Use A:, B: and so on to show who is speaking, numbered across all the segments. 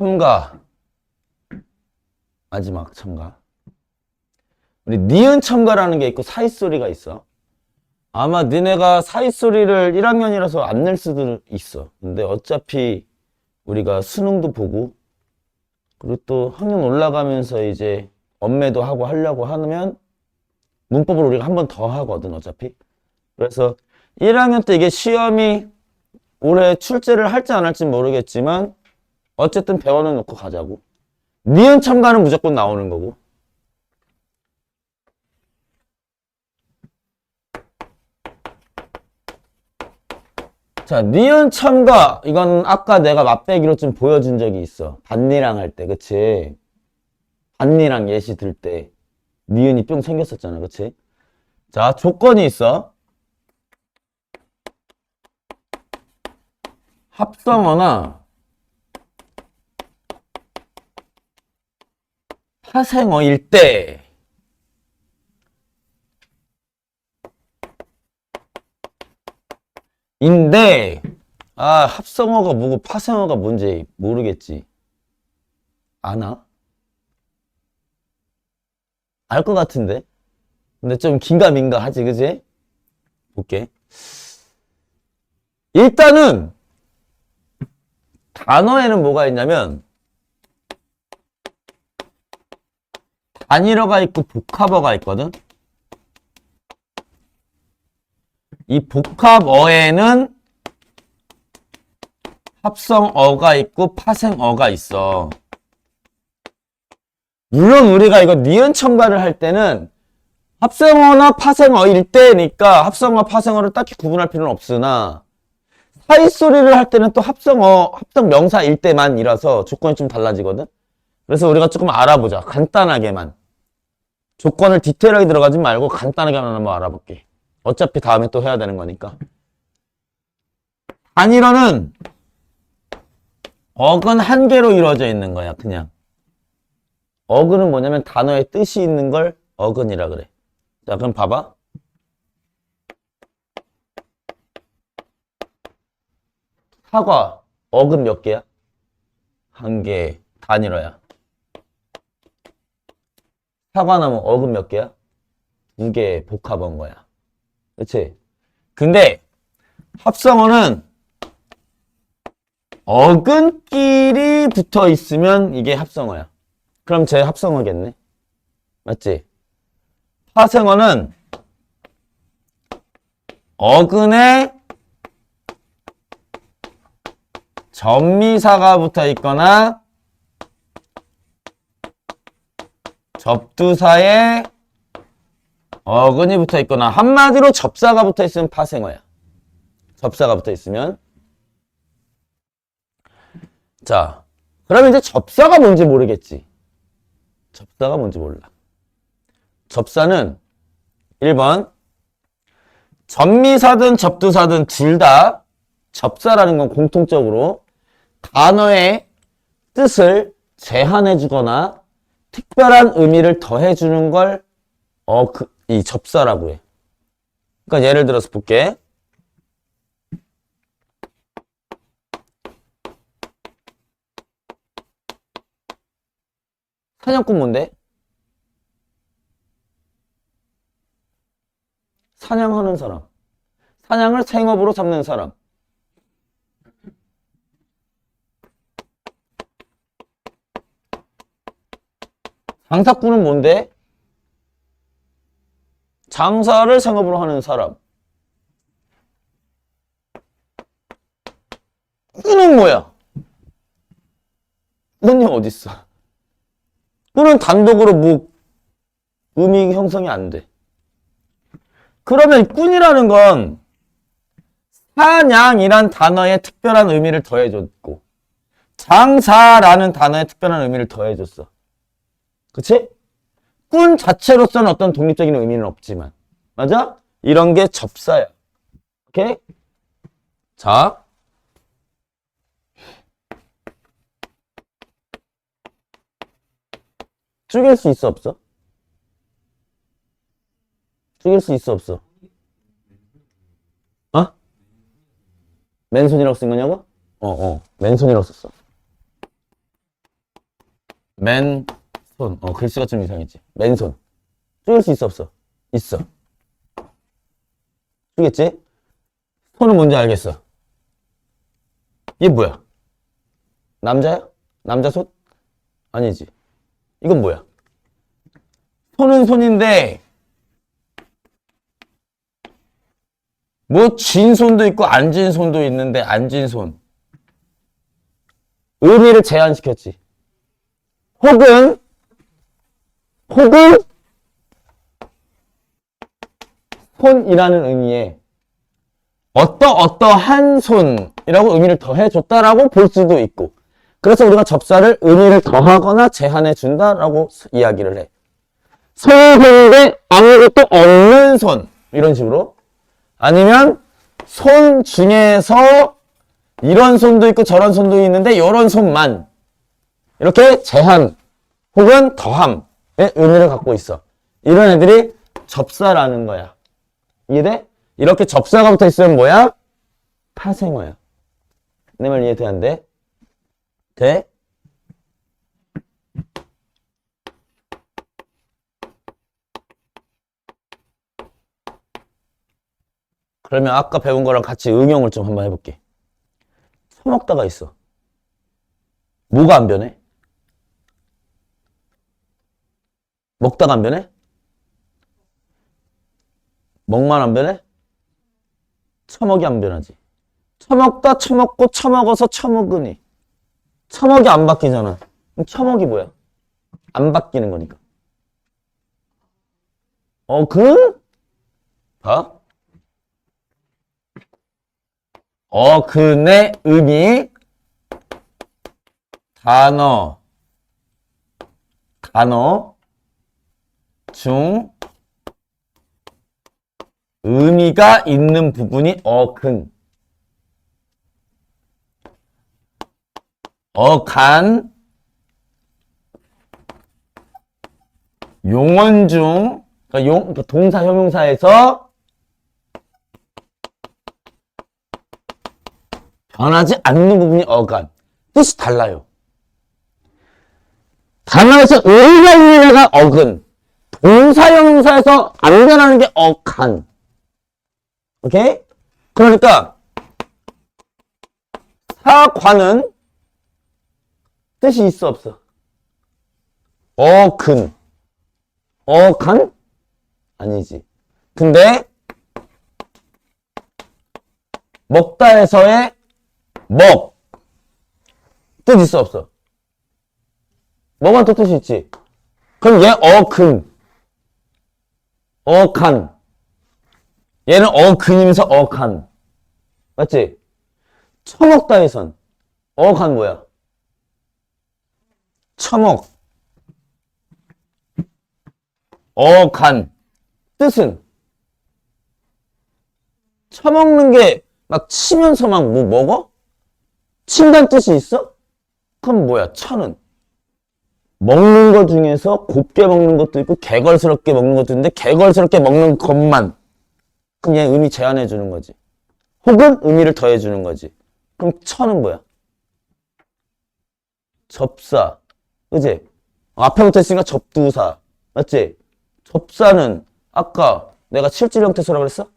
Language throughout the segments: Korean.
A: 첨가. 마지막 첨가. 우리 니은 첨가라는 게 있고 사이소리가 있어. 아마 니네가 사이소리를 1학년이라서 안 낼 수도 있어. 근데 어차피 우리가 수능도 보고 그리고 또 학년 올라가면서 이제 엄매도 하고 하려고 하면 문법을 우리가 한 번 더 하거든 어차피. 그래서 1학년 때 이게 시험이 올해 출제를 할지 안 할지 모르겠지만 어쨌든 배워는 놓고 가자고. 니은 첨가는 무조건 나오는 거고. 자, 니은 첨가. 이건 아까 내가 맛배기로 좀 보여준 적이 있어. 반니랑 할 때, 그치? 반니랑 예시 들 때 니은이 뿅 생겼었잖아, 그치? 자, 조건이 있어. 합성어나 파생어일 때 인데 합성어가 뭐고 파생어가 뭔지 모르겠지. 아나? 알 것 같은데? 근데 좀 긴가민가 하지, 그지? 볼게. 일단은 단어에는 뭐가 있냐면 단일어가 있고 복합어가 있거든? 이 복합어에는 합성어가 있고 파생어가 있어. 물론 우리가 이거 니은 첨가를 할 때는 합성어나 파생어일 때니까 합성어, 파생어를 딱히 구분할 필요는 없으나 사이소리를 할 때는 또 합성어, 합성명사일 때만이라서 조건이 좀 달라지거든? 그래서 우리가 조금 알아보자. 간단하게만. 조건을 디테일하게 들어가지 말고 간단하게만 한번 알아볼게. 어차피 다음에 또 해야 되는 거니까. 단일어는 어근 한 개로 이루어져 있는 거야, 그냥. 어근은 뭐냐면 단어의 뜻이 있는 걸 어근이라 그래. 자, 그럼 봐봐. 사과, 어근 몇 개야? 한 개, 단일어야. 사과나무 어근 몇 개야? 두 개, 복합어인 거야. 그치? 근데 합성어는 어근끼리 붙어 있으면 이게 합성어야. 그럼 쟤 합성어겠네. 맞지? 파생어는 어근에 접미사가 붙어 있거나 접두사에 어근이 붙어 있거나 한마디로 접사가 붙어 있으면 파생어야. 접사가 붙어 있으면. 자, 그러면 이제 접사가 뭔지 모르겠지. 접사가 뭔지 몰라. 접사는 1번 접미사든 접두사든 둘 다 접사라는 건 공통적으로 단어의 뜻을 제한해 주거나 특별한 의미를 더해 주는 걸 이 접사라고 해. 그러니까 예를 들어서 볼게. 사냥꾼 뭔데? 사냥하는 사람. 사냥을 생업으로 삼는 사람. 장사꾼은 뭔데? 장사를 생업으로 하는 사람. 꾼은 뭐야? 꾼이 어딨어? 꾼은 단독으로 뭐 의미 형성이 안 돼. 그러면 꾼이라는 건 사냥이란 단어에 특별한 의미를 더해줬고 장사라는 단어에 특별한 의미를 더해줬어. 그치? 꾼 자체로서는 어떤 독립적인 의미는 없지만 맞아? 이런 게 접사야. 오케이? 자, 죽일 수 있어 없어? 죽일 수 있어 없어? 어? 맨손이라고 쓴 거냐고? 맨손이라고 썼어. 맨손. 글씨가 좀 이상했지. 맨손. 줄일 수 있어, 없어? 있어. 쓰겠지? 손은 뭔지 알겠어. 이게 뭐야? 남자야? 남자 손? 아니지. 이건 뭐야? 손은 손인데 뭐 쥔 손도 있고 앉은 손도 있는데 앉은 손. 의미를 제한시켰지. 혹은 손이라는 의미에 어떠한 손이라고 의미를 더해줬다라고 볼 수도 있고, 그래서 우리가 접사를 의미를 더하거나 제한해 준다라고 이야기를 해. 손인데 아무것도 없는 손, 이런 식으로. 아니면 손 중에서 이런 손도 있고 저런 손도 있는데 이런 손만, 이렇게 제한 혹은 더함의 의미를 갖고 있어. 이런 애들이 접사라는 거야. 이해돼? 이렇게 접사가 붙어 있으면 뭐야? 파생어야. 내 말 이해돼? 안 돼? 돼? 그러면 아까 배운 거랑 같이 응용을 좀 한번 해볼게. 처먹다가 있어. 뭐가 안 변해? 먹다가 안 변해? 먹만 안 변해? 처먹이 안 변하지. 처먹다 처먹고 처먹어서 처먹으니 처먹이 안 바뀌잖아. 그럼 처먹이 뭐야? 안 바뀌는 거니까. 봐. 어근의 의미, 단어 중 의미가 있는 부분이 어근. 어간 용언 중, 그러니까 동사 형용사에서 변하지 않는 부분이 어간. 뜻이 달라요. 단어에서 의미가 있는 애가 어근, 동사 형용사에서 안 변하는 게 어간. 오케이? 그러니까 사관은 뜻이 있어, 없어? 어근. 어간? 아니지. 근데 먹다에서의 먹 뜻 있어, 없어? 먹은 또 뜻이 있지. 그럼 얘 어근, 어간. 얘는 어근이면서 어간. 맞지? 처먹다에선 어간 뭐야? 처먹. 어간. 뜻은 처먹는 게 막 치면서 막 뭐 먹어? 친다는 뜻이 있어? 그럼 뭐야? 처는 먹는 것 중에서 곱게 먹는 것도 있고 개걸스럽게 먹는 것도 있는데 개걸스럽게 먹는 것만, 그럼 얘 의미 제한해 주는 거지. 혹은 의미를 더해 주는 거지. 그럼 처는 뭐야? 접사. 그지? 앞에 붙어 있으니까 접두사. 맞지? 접사는 아까 내가 실질 형태소라 그랬어?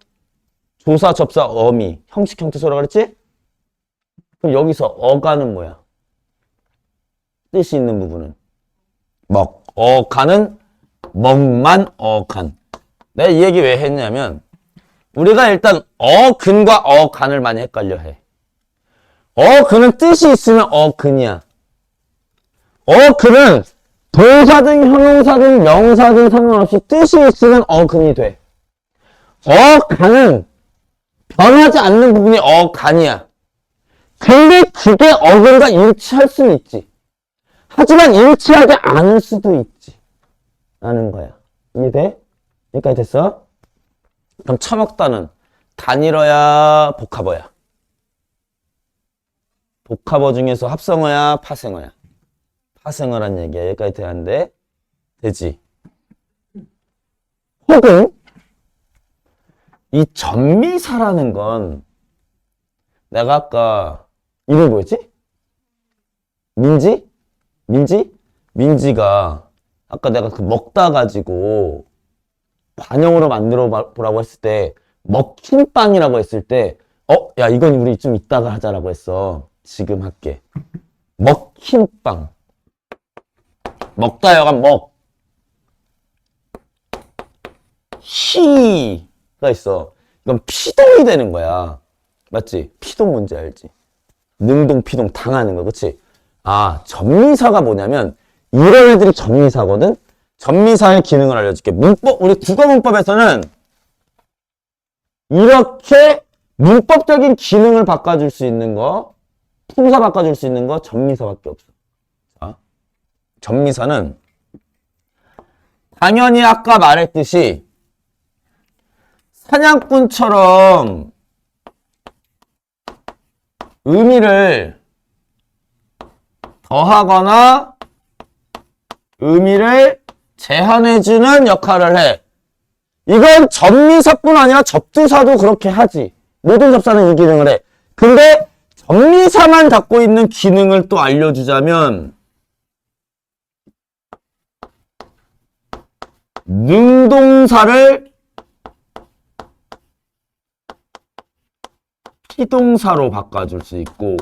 A: 조사, 접사, 어미, 형식 형태소라 그랬지? 그럼 여기서 어가는 뭐야? 뜻이 있는 부분은 먹. 어간은 먹만 어간. 내가 이 얘기 왜 했냐면 우리가 일단 어근과 어간을 많이 헷갈려 해. 어근은 뜻이 있으면 어근이야. 어근은 동사든 형용사든 명사든 상관없이 뜻이 있으면 어근이 돼. 어간은 변하지 않는 부분이 어간이야. 근데 그게 어근과 일치할 수는 있지. 하지만 일치하지 않을 수도 있지. 라는 거야. 이해돼? 여기까지 됐어? 그럼 처먹다는 단일어야 복합어야? 복합어 중에서 합성어야 파생어야? 파생어란 얘기야. 여기까지 돼야 하는데 되지. 혹은 이 전미사라는 건 내가 아까 이름이 뭐였지? 민지? 민지가 아까 내가 그 먹다 가지고 관형으로 만들어 보라고 했을 때 먹힌 빵이라고 했을 때 야 이건 우리 좀 이따가 하자라고 했어. 지금 할게. 먹힌 빵. 먹다 여간 희가 있어. 이건 피동이 되는 거야. 맞지? 피동 뭔지 알지? 능동, 피동 당하는 거, 그치? 아, 전미사가 뭐냐면, 이런 애들이 전미사거든? 전미사의 기능을 알려줄게. 문법, 우리 국어 문법에서는 이렇게 문법적인 기능을 바꿔줄 수 있는 거, 품사 바꿔줄 수 있는 거, 전미사밖에 없어. 자, 전미사는 당연히 아까 말했듯이 사냥꾼처럼 의미를 더하거나 의미를 제한해주는 역할을 해. 이건 전미사뿐 아니라 접두사도 그렇게 하지. 모든 접사는 이 기능을 해. 근데 전미사만 갖고 있는 기능을 또 알려주자면 능동사를 피동사로 바꿔줄 수 있고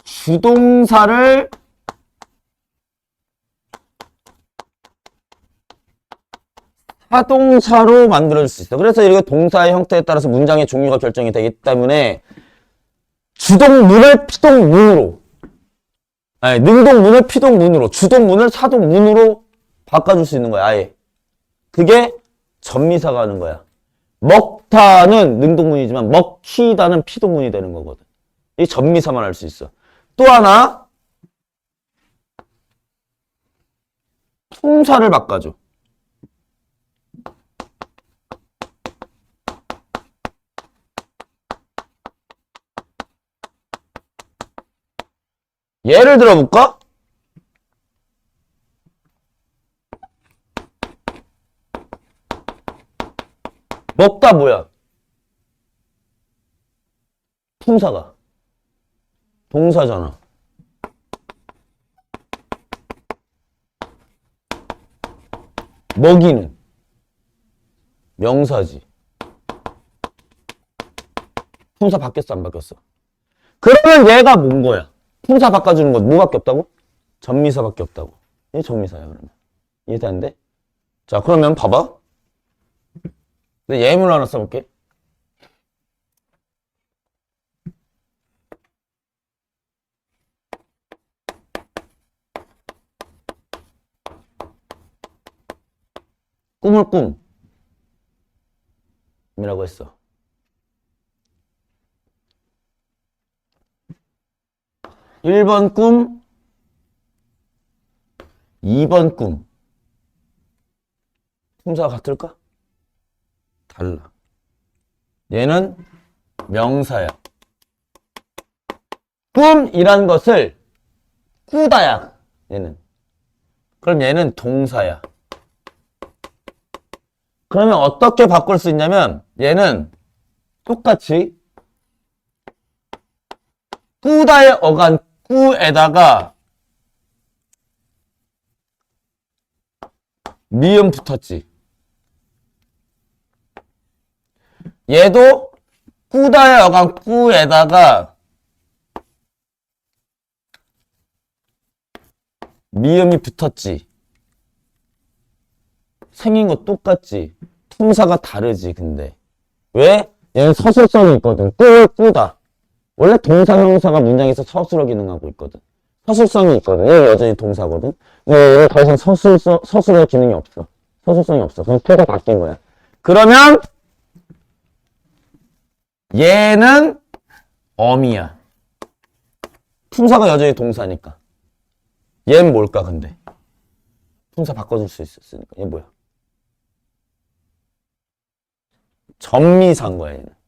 A: 주동사를 사동사로 만들어줄 수 있어. 그래서 이렇게 동사의 형태에 따라서 문장의 종류가 결정이 되기 때문에 주동문을 피동문으로 아니, 능동문을 피동문으로 주동문을 사동문으로 바꿔줄 수 있는 거야. 아예. 그게 전미사가 하는 거야. 먹다는 능동문이지만 먹히다는 피동문이 되는 거거든. 이 전미사만 할 수 있어. 또 하나 품사를 바꿔줘. 예를 들어볼까? 먹다 뭐야? 품사가 동사잖아. 먹이는 명사지. 품사 바뀌었어 안 바뀌었어? 그러면 얘가 뭔 거야? 품사 바꿔주는 건 뭐밖에 없다고? 전미사밖에 없다고. 이게 전미사야 그러면. 이해되는데? 자 그러면 봐봐. 내 예문을 하나 써볼게. 꿈을 꿈이라고 했어. (1번) 꿈, (2번) 꿈. 품사가 같을까? 달라. 얘는 명사야. 꿈이란 것을 꾸다야. 얘는. 그럼 얘는 동사야. 그러면 어떻게 바꿀 수 있냐면 얘는 똑같이 꾸다의 어간 꾸에다가 미음 붙었지. 얘도 꾸다의 어간 꾸에다가 미음이 붙었지. 생긴 거 똑같지. 품사가 다르지 근데. 왜? 얘는 서술성이 있거든. 꾸다. 원래 동사 형사가 문장에서 서술어 기능하고 있거든. 서술성이 있거든. 얘는 여전히 동사거든. 근데 얘는 더 이상 서술어 기능이 없어. 서술성이 없어. 그럼 표가 바뀐 거야. 그러면 얘는 어미야. 품사가 여전히 동사니까. 얘는 뭘까 근데? 품사 바꿔줄 수 있었으니까. 얘 뭐야? 전미사인 거야 얘는.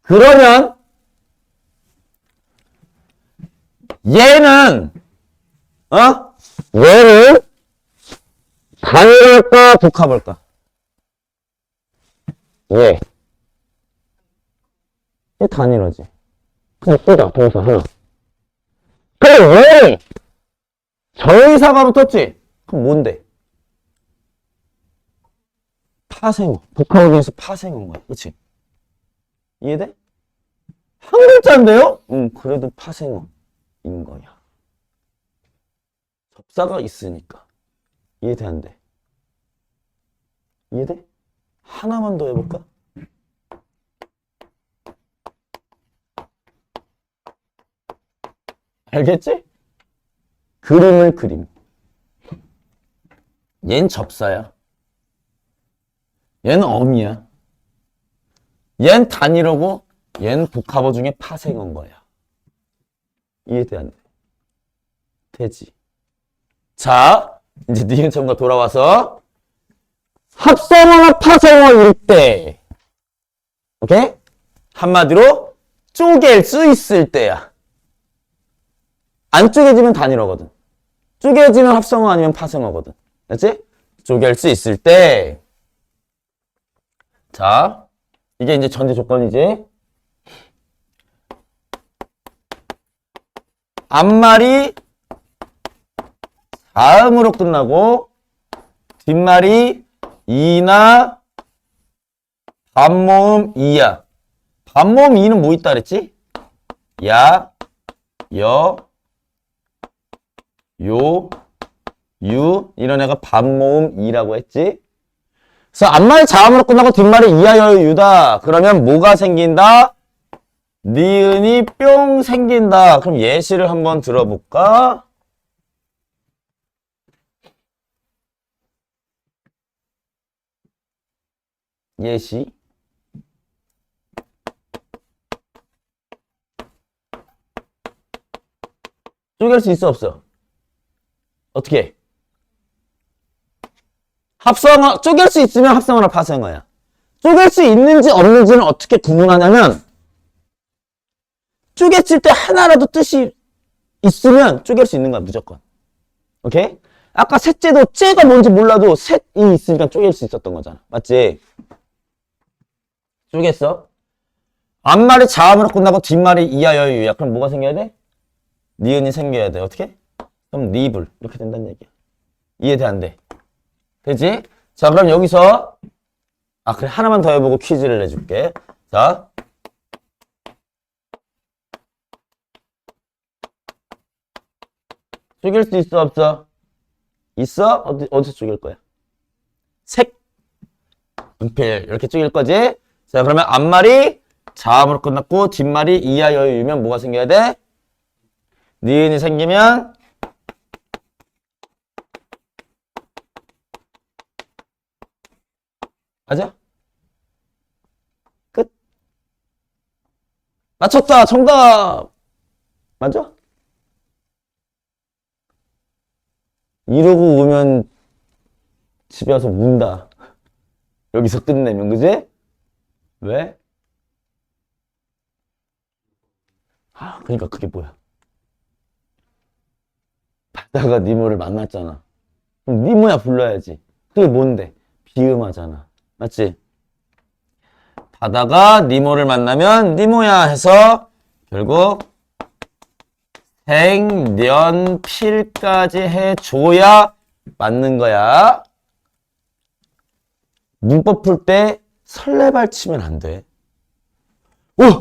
A: 그러면 얘는 얘를 단일할까 복합할까? 얘 단일어지. 그냥 뜨자, 동사 하나. 그래, 왜? 저의사가 붙었지? 그럼 뭔데? 파생어. 복합어 중에서 파생어인 거야. 그치? 이해돼? 한 글자인데요? 응, 그래도 파생어인 거야. 접사가 있으니까. 이해돼, 안 돼? 이해돼? 하나만 더 해볼까? 알겠지? 그림을 그림. 얜 접사야. 얘는 어미야. 얜 단일어고 얘는 복합어 중에 파생어인 거야. 이해돼, 안 돼? 되지. 자, 이제 니은 첨가 돌아와서 합성어나 파생어일 때, 오케이? 한마디로 쪼갤 수 있을 때야. 안 쪼개지면 단일어거든. 쪼개지면 합성어 아니면 파생어거든. 됐지? 쪼갤 수 있을 때. 자, 이게 이제 전제 조건이지. 앞말이 자음으로 끝나고 뒷말이 이나 반모음 이야. 반모음 이는 뭐 있다 그랬지? 야, 여, 요, 유 이런 애가 반모음 이라고 했지. 그래서 앞말이 자음으로 끝나고 뒷말이 이야, 여, 유다. 그러면 뭐가 생긴다? 니은이 뿅 생긴다. 그럼 예시를 한번 들어볼까? 예시. 쪼갤 수 있어, 없어? 어떻게 해? 합성어, 쪼갤 수 있으면 합성어나 파생어야. 쪼갤 수 있는지 없는지는 어떻게 구분하냐면, 쪼갰을 때 하나라도 뜻이 있으면 쪼갤 수 있는 거야, 무조건. 오케이? 아까 셋째도 째가 뭔지 몰라도 셋이 있으니까 쪼갤 수 있었던 거잖아. 맞지? 쪼갰어? 앞말이 자음으로 끝나고 뒷말이 이야, 여, 유야. 그럼 뭐가 생겨야 돼? 니은이 생겨야 돼. 어떻게? 그럼 리블. 이렇게 된다는 얘기야. 이해돼, 안 돼? 되지? 자, 그럼 여기서 그래. 하나만 더 해보고 퀴즈를 내줄게. 자. 쪼갤 수 있어, 없어? 있어? 어디서 쪼갤 거야? 색, 은필. 이렇게 쪼갤 거지? 자, 그러면 앞말이 자음으로 끝났고 뒷말이 이야, 여, 유면 뭐가 생겨야 돼? 니은이 생기면 맞아? 끝. 맞췄다. 정답. 맞아? 이러고 오면 집에 와서 운다. 여기서 끝내면, 그지? 왜? 그러니까 그게 뭐야? 바다가 니모를 만났잖아. 그럼 니모야 불러야지. 그게 뭔데? 비음하잖아. 맞지? 바다가 니모를 만나면 니모야 해서 결국 생년필까지 해줘야 맞는 거야. 문법 풀 때 설레발 치면 안 돼.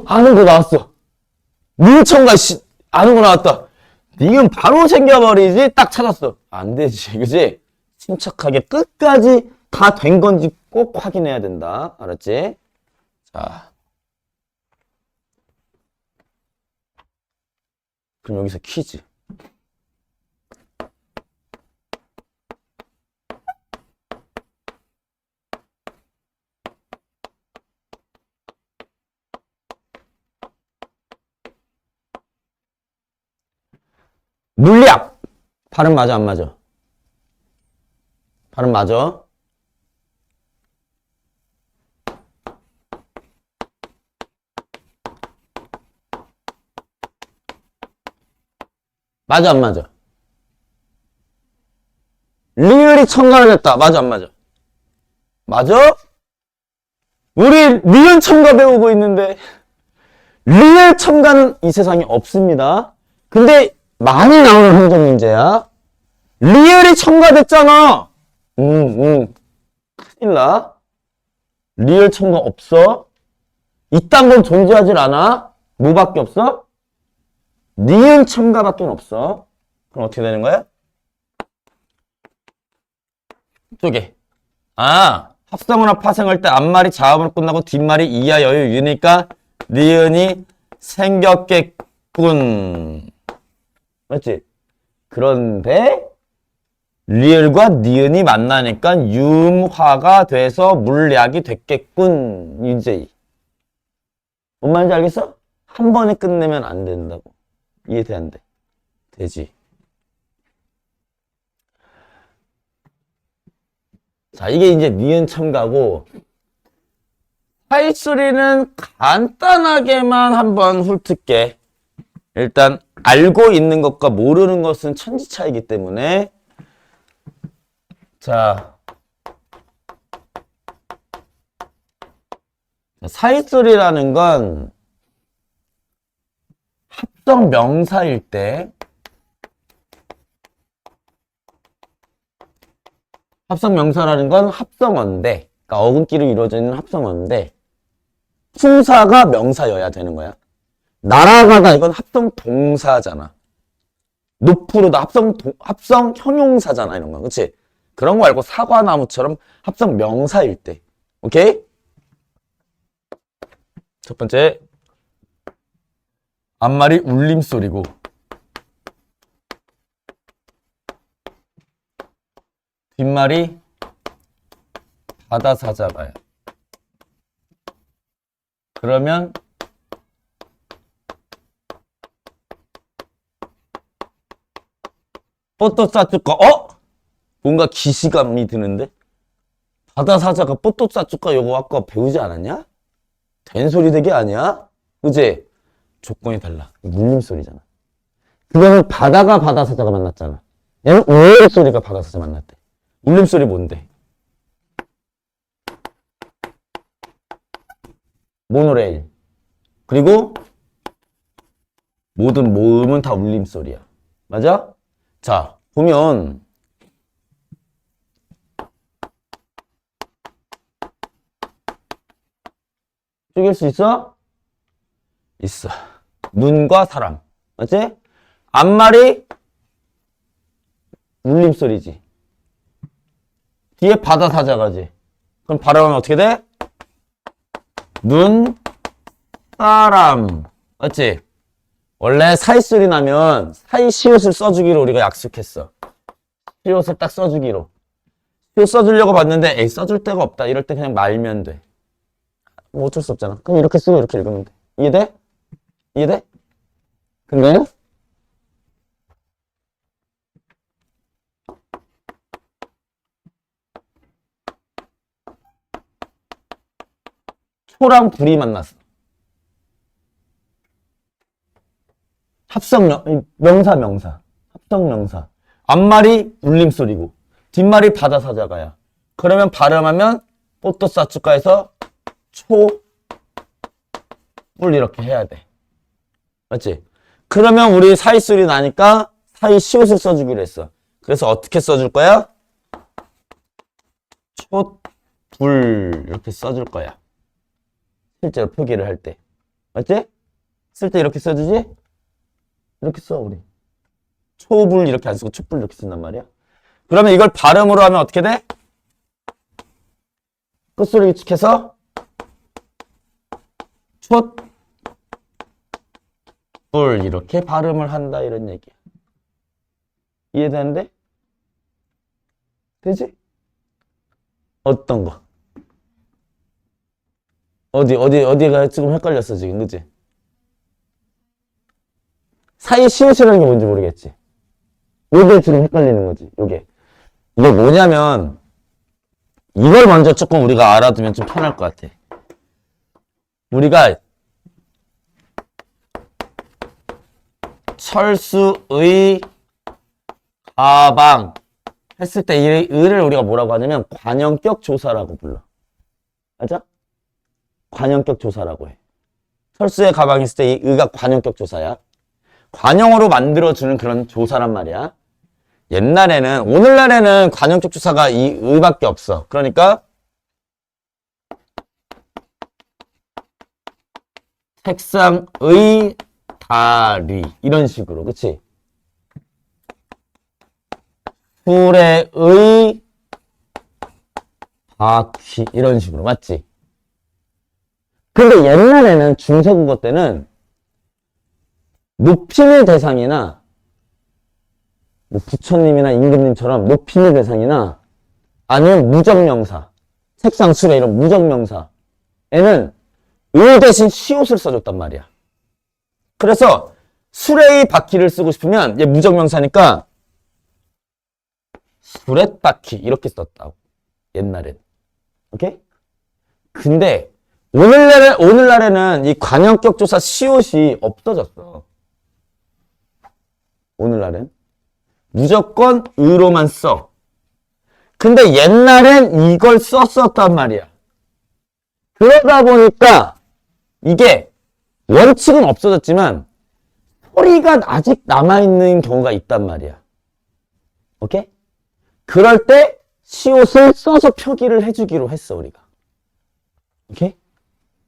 A: 아는 거 나왔어. 민청가 아는 거 나왔다. 니은 바로 챙겨버리지. 딱 찾았어. 안 되지, 그지? 침착하게 끝까지 다 된 건지 꼭 확인해야 된다. 알았지? 자, 그럼 여기서 퀴즈. 물리학. 발음 맞아, 안 맞아? 발음 맞아? 맞아, 안 맞아? 리을이 첨가를 했다. 맞아, 안 맞아? 맞아? 우리 리은 첨가 배우고 있는데 리을 첨가는 이 세상에 없습니다. 근데 많이 나오는 행정 문제야. 리을이 첨가됐잖아. 큰일 나. 리을 첨가 없어. 이딴 건 존재하질 않아. 뭐밖에 없어? 니은 첨가밖에 없어. 그럼 어떻게 되는 거야? 쪼개. 합성어나 파생할 때 앞말이 자음으로 끝나고 뒷말이 이하 여유 유니까 니은이 생겼겠군. 맞지? 그런데 리을과 니은이 만나니까 융화가 돼서 물약이 됐겠군. 이제 뭔 말인지 알겠어? 한 번에 끝내면 안 된다고. 이해돼 안 돼? 되지. 자, 이게 이제 니은 첨가고 사이소리는 간단하게만 한번 훑을게. 일단 알고 있는 것과 모르는 것은 천지 차이기 때문에 자, 사이소리라는 건 합성 명사일 때 합성 명사라는 건 합성어인데 그러니까 어근끼로 이루어져 있는 합성어인데 품사가 명사여야 되는 거야. 날아가다 이건 합성 동사잖아. 노프로도 합성 형용사잖아 이런 거. 그렇지? 그런 거 말고 사과나무처럼 합성 명사일 때. 오케이? 첫 번째 앞말이 울림소리고 뒷말이 바다사자가야. 그러면 뽀또 싸줄까? 뭔가 기시감이 드는데? 바다사자가 뽀또 싸줄까? 이거 아까 배우지 않았냐? 된 소리 되게 아니야? 그치? 조건이 달라. 물림소리잖아. 그거는 바다가 바다사자가 만났잖아. 얘는 울림소리가 바다사자 만났대. 울림소리 뭔데? 모노레일. 그리고 모든 모음은 다 울림소리야. 맞아? 자, 보면 쪼갤 수 있어? 있어. 눈과 사람. 맞지? 앞말이 울림소리지. 뒤에 바다사자가지. 그럼 발음하면 어떻게 돼? 눈, 사람. 맞지? 원래 사이소리 나면 사이시옷을 써주기로 우리가 약속했어. 시옷을 딱 써주기로. 시옷 써주려고 봤는데 에이 써줄 데가 없다. 이럴 때 그냥 말면 돼. 뭐 어쩔 수 없잖아. 그럼 이렇게 쓰고 이렇게 읽으면 돼. 이해돼? 이해돼? 근데 초랑 불이 만났어. 명사. 합성명사. 앞말이 울림소리고 뒷말이 바다사자가야. 그러면 발음하면 뽀또싸쭈까에서 초, 뿔 이렇게 해야 돼. 맞지? 그러면 우리 사이소리 나니까 사이 시옷을 써주기로 했어. 그래서 어떻게 써줄 거야? 초, 불 이렇게 써줄 거야. 실제로 표기를 할 때. 맞지? 쓸 때 이렇게 써주지? 이렇게 써 우리. 초불 이렇게 안 쓰고 촛불 이렇게 쓴단 말이야. 그러면 이걸 발음으로 하면 어떻게 돼? 끝소리 위축해서 촛, 불 이렇게 발음을 한다 이런 얘기야. 이해되는데? 되지? 어떤 거? 어디가 지금 헷갈렸어 지금 그치? 사이 시옷이라는 게 뭔지 모르겠지? 요게 지금 헷갈리는 거지 요게. 이게 뭐냐면 이걸 먼저 조금 우리가 알아두면 좀 편할 것 같아. 우리가 철수의 가방 했을 때 이 의를 우리가 뭐라고 하냐면 관형격 조사라고 불러. 맞아? 관형격 조사라고 해. 철수의 가방이 있을 때 이 의가 관형격 조사야. 관형으로 만들어주는 그런 조사란 말이야. 옛날에는, 오늘날에는 관형격 조사가 이 의밖에 없어. 그러니까 책상의 다리 이런 식으로, 그치? 수레의 바퀴 이런 식으로, 맞지? 근데 옛날에는 중세국어 때는 높임의 대상이나 뭐 부처님이나 임금님처럼 높임의 대상이나 아니면 무적명사, 책상, 수레 이런 무적명사에는 의 대신 시옷을 써줬단 말이야. 그래서 수레의 바퀴를 쓰고 싶으면 얘 무적명사니까 수레바퀴 이렇게 썼다고. 옛날엔. 오케이? 근데 오늘날에는 이 관형격 조사 시옷이 없어졌어. 오늘날엔 무조건 의로만 써. 근데 옛날엔 이걸 썼었단 말이야. 그러다 보니까 이게 원칙은 없어졌지만 소리가 아직 남아있는 경우가 있단 말이야. 오케이? 그럴 때 시옷을 써서 표기를 해주기로 했어, 우리가. 오케이?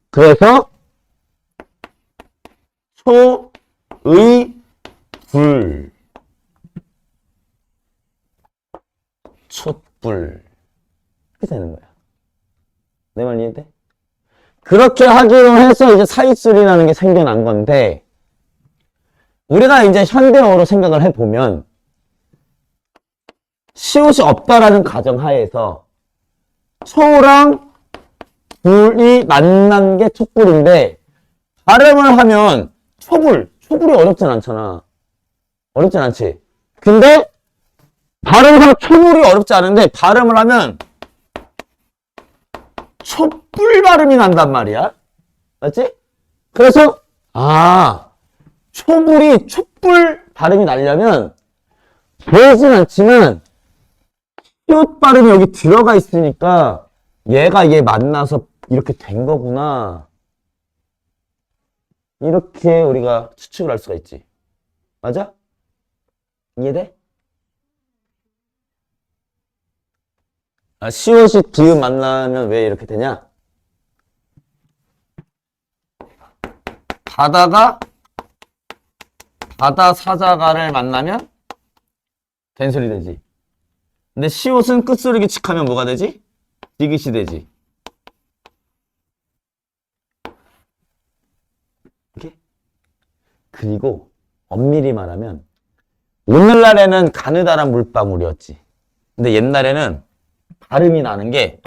A: 그래서 초의 불, 촛불 이렇게 되는 거야. 내 말 이해돼? 그렇게 하기로 해서 이제 사이소리라는 게 생겨난 건데, 우리가 이제 현대어로 생각을 해보면 시옷이 없다라는 가정하에서 초랑 불이 만난 게 촛불인데, 발음을 하면 초불이 어렵진 않잖아. 어렵진 않지. 근데 발음상 초불이 어렵지 않은데 발음을 하면 촛불 발음이 난단 말이야. 맞지? 그래서 촛불 발음이 나려면 보이진 않지만 시옷 발음이 여기 들어가 있으니까 얘가 얘 만나서 이렇게 된 거구나. 이렇게 우리가 추측을 할 수가 있지. 맞아? 이해돼? 시옷이 디귿 만나면 왜 이렇게 되냐? 바다 사자가를 만나면 된소리 되지. 근데 시옷은 끝소리 규칙하면 뭐가 되지? 디귿이 되지. 이렇게? 그리고 엄밀히 말하면 오늘날에는 가느다란 물방울이었지. 근데 옛날에는 발음이 나는 게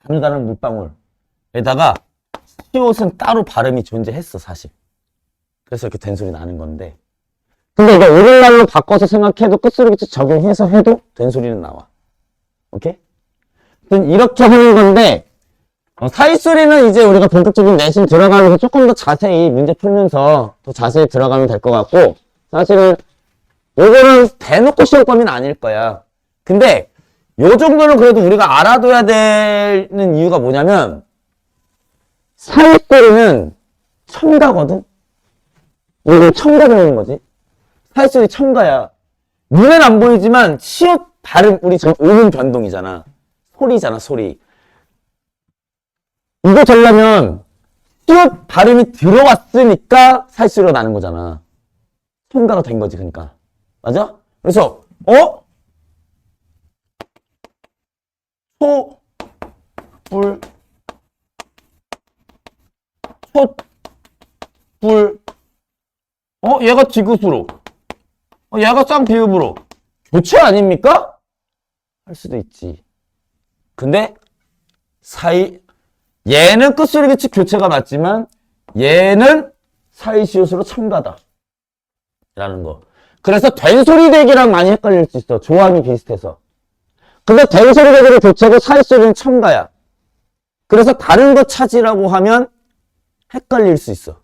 A: 가느다란 물방울에다가 시옷은 따로 발음이 존재했어, 사실. 그래서 이렇게 된 소리 나는 건데, 근데 이거 오늘날로 바꿔서 생각해도 끝소리 규칙 적용해서 해도 된 소리는 나와. 오케이? 이렇게 하는 건데, 사이소리는 이제 우리가 본격적인 내신 들어가면서 조금 더 자세히 문제 풀면서 더 자세히 들어가면 될 것 같고, 사실은 요거는 대놓고 시험 범위는 아닐 거야. 근데 요 정도는 그래도 우리가 알아둬야 되는 이유가 뭐냐면, 사이소리는 첨가거든? 이거 첨가 배우는 거지. 사이소리 첨가야. 눈엔 안 보이지만 시옷 발음, 우리 지금 음운 변동이잖아. 소리잖아, 소리. 이거 되려면 시옷 발음이 들어왔으니까 사이소리가 나는 거잖아. 첨가가 된 거지, 그러니까. 맞아? 그래서 촛불 얘가 디귿으로, 얘가 쌍비읍으로 교체 아닙니까? 할 수도 있지. 근데 얘는 끝소리 규칙 교체가 맞지만 얘는 사이시옷으로 첨가다 라는 거. 그래서 된소리 대기랑 많이 헷갈릴 수 있어. 조항이 비슷해서. 근데 된소리 대기를 교체고 사이소리는 첨가야. 그래서 다른 거 찾으라고 하면 헷갈릴 수 있어.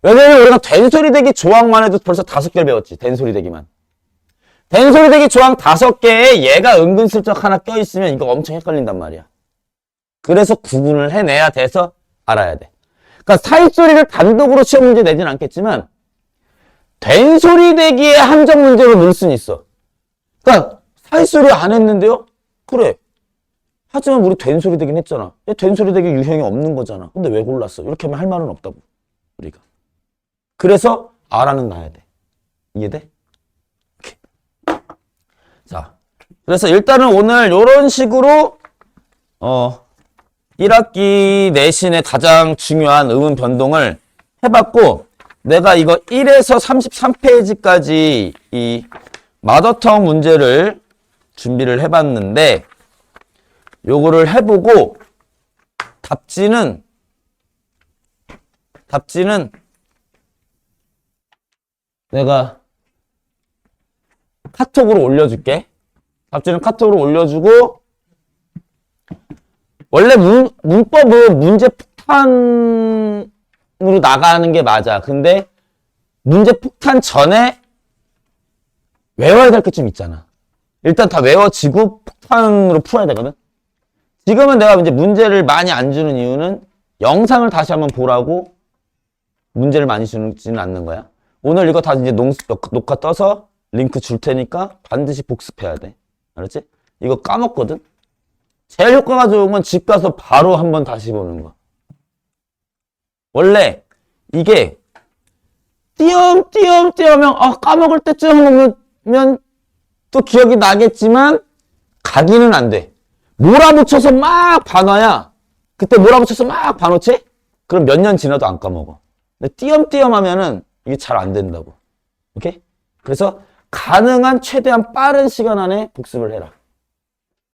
A: 왜냐면 우리가 된소리 대기 조항만 해도 벌써 5개를 배웠지. 된소리 대기만. 된소리 대기 조항 5개에 얘가 은근슬쩍 하나 껴있으면 이거 엄청 헷갈린단 말이야. 그래서 구분을 해내야 돼서 알아야 돼. 그러니까 사이소리를 단독으로 시험 문제 내진 않겠지만 된소리 대기의 함정 문제로 넣을 수는 있어. 그러니까 사이소리 안 했는데요? 그래. 하지만 우리 된소리 대기는 했잖아. 된소리 대기 유형이 없는 거잖아. 근데 왜 골랐어? 이렇게 하면 할 말은 없다고. 우리가. 그래서 알아는 놔야 돼. 이해돼? 오케이. 자, 그래서 일단은 오늘 이런 식으로 1학기 내신의 가장 중요한 의문 변동을 해봤고, 내가 이거 1에서 33페이지까지 이 마더텅 문제를 준비를 해봤는데, 요거를 해보고 답지는 내가 카톡으로 올려줄게. 답지는 카톡으로 올려주고, 원래 문법은 문제 폭탄으로 나가는 게 맞아. 근데 문제 폭탄 전에 외워야 될 게 좀 있잖아. 일단 다 외워지고 폭탄으로 풀어야 되거든. 지금은 내가 이제 문제를 많이 안 주는 이유는 영상을 다시 한번 보라고 문제를 많이 주지는 않는 거야. 오늘 이거 다 이제 녹화 떠서 링크 줄 테니까 반드시 복습해야 돼. 알았지? 이거 까먹거든? 제일 효과가 좋은 건 집 가서 바로 한번 다시 보는 거. 원래 이게 띄엄띄엄 까먹을 때쯤 하면 또 기억이 나겠지만 가기는 안 돼. 몰아붙여서 막 봐놔야, 그때 몰아붙여서 막 봐놓지? 그럼 몇 년 지나도 안 까먹어. 근데 띄엄띄엄 하면은 이게 잘 안 된다고. 오케이? 그래서 가능한 최대한 빠른 시간 안에 복습을 해라.